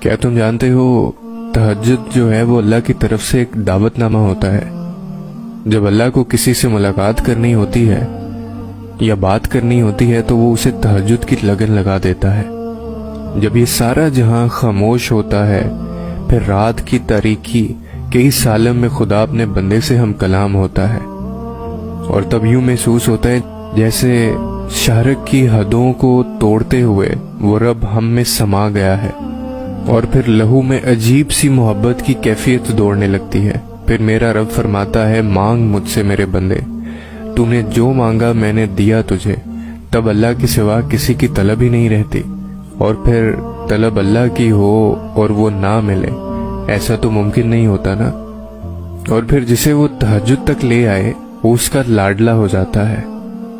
کیا تم جانتے ہو تہجد جو ہے وہ اللہ کی طرف سے ایک دعوت نامہ ہوتا ہے۔ جب اللہ کو کسی سے ملاقات کرنی ہوتی ہے یا بات کرنی ہوتی ہے تو وہ اسے تہجد کی لگن لگا دیتا ہے۔ جب یہ سارا جہاں خاموش ہوتا ہے پھر رات کی تاریکی کے اس عالم میں خدا اپنے بندے سے ہم کلام ہوتا ہے، اور تب یوں محسوس ہوتا ہے جیسے شہرک کی حدوں کو توڑتے ہوئے وہ رب ہم میں سما گیا ہے، اور پھر لہو میں عجیب سی محبت کی کیفیت دوڑنے لگتی ہے۔ پھر میرا رب فرماتا ہے مانگ مجھ سے میرے بندے، تو نے جو مانگا میں نے دیا تجھے۔ تب اللہ کے سوا کسی کی طلب ہی نہیں رہتی، اور پھر طلب اللہ کی ہو اور وہ نہ ملے، ایسا تو ممکن نہیں ہوتا نا۔ اور پھر جسے وہ تہجد تک لے آئے وہ اس کا لاڈلا ہو جاتا ہے،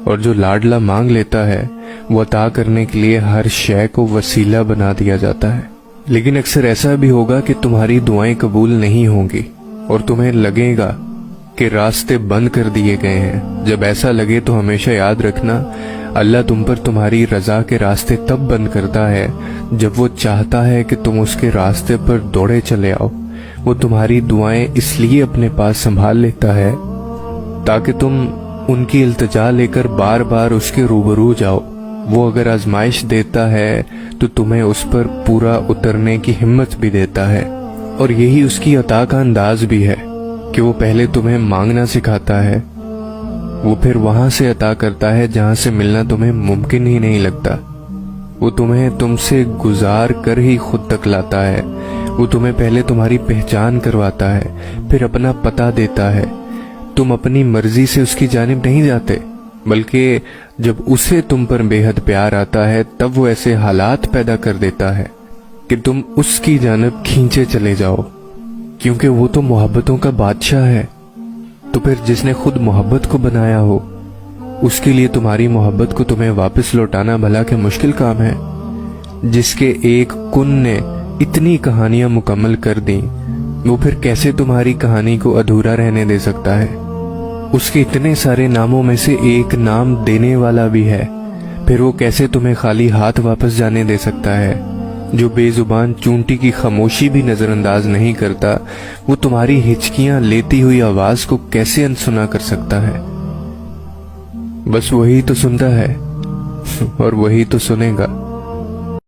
اور جو لاڈلا مانگ لیتا ہے وہ عطا کرنے کے لیے ہر شے کو وسیلہ بنا دیا جاتا ہے۔ لیکن اکثر ایسا بھی ہوگا کہ تمہاری دعائیں قبول نہیں ہوں گی اور تمہیں لگے گا کہ راستے بند کر دیے گئے ہیں۔ جب ایسا لگے تو ہمیشہ یاد رکھنا اللہ تم پر تمہاری رضا کے راستے تب بند کرتا ہے جب وہ چاہتا ہے کہ تم اس کے راستے پر دوڑے چلے آؤ۔ وہ تمہاری دعائیں اس لیے اپنے پاس سنبھال لیتا ہے تاکہ تم ان کی التجا لے کر بار بار اس کے روبرو جاؤ۔ وہ اگر آزمائش دیتا ہے تو تمہیں اس پر پورا اترنے کی ہمت بھی دیتا ہے، اور یہی اس کی عطا کا انداز بھی ہے کہ وہ پہلے تمہیں مانگنا سکھاتا ہے، وہ پھر وہاں سے عطا کرتا ہے جہاں سے ملنا تمہیں ممکن ہی نہیں لگتا۔ وہ تمہیں تم سے گزار کر ہی خود تک لاتا ہے۔ وہ تمہیں پہلے تمہاری پہچان کرواتا ہے، پھر اپنا پتہ دیتا ہے۔ تم اپنی مرضی سے اس کی جانب نہیں جاتے، بلکہ جب اسے تم پر بے حد پیار آتا ہے تب وہ ایسے حالات پیدا کر دیتا ہے کہ تم اس کی جانب کھینچے چلے جاؤ، کیونکہ وہ تو محبتوں کا بادشاہ ہے۔ تو پھر جس نے خود محبت کو بنایا ہو اس کے لیے تمہاری محبت کو تمہیں واپس لوٹانا بھلا کہ مشکل کام ہے؟ جس کے ایک کن نے اتنی کہانیاں مکمل کر دیں وہ پھر کیسے تمہاری کہانی کو ادھورا رہنے دے سکتا ہے؟ اس کے اتنے سارے ناموں میں سے ایک نام دینے والا بھی ہے، پھر وہ کیسے تمہیں خالی ہاتھ واپس جانے دے سکتا ہے؟ جو بے زبان چونٹی کی خاموشی بھی نظر انداز نہیں کرتا، وہ تمہاری ہچکیاں لیتی ہوئی آواز کو کیسے انسنا کر سکتا ہے؟ بس وہی تو سنتا ہے اور وہی تو سنے گا۔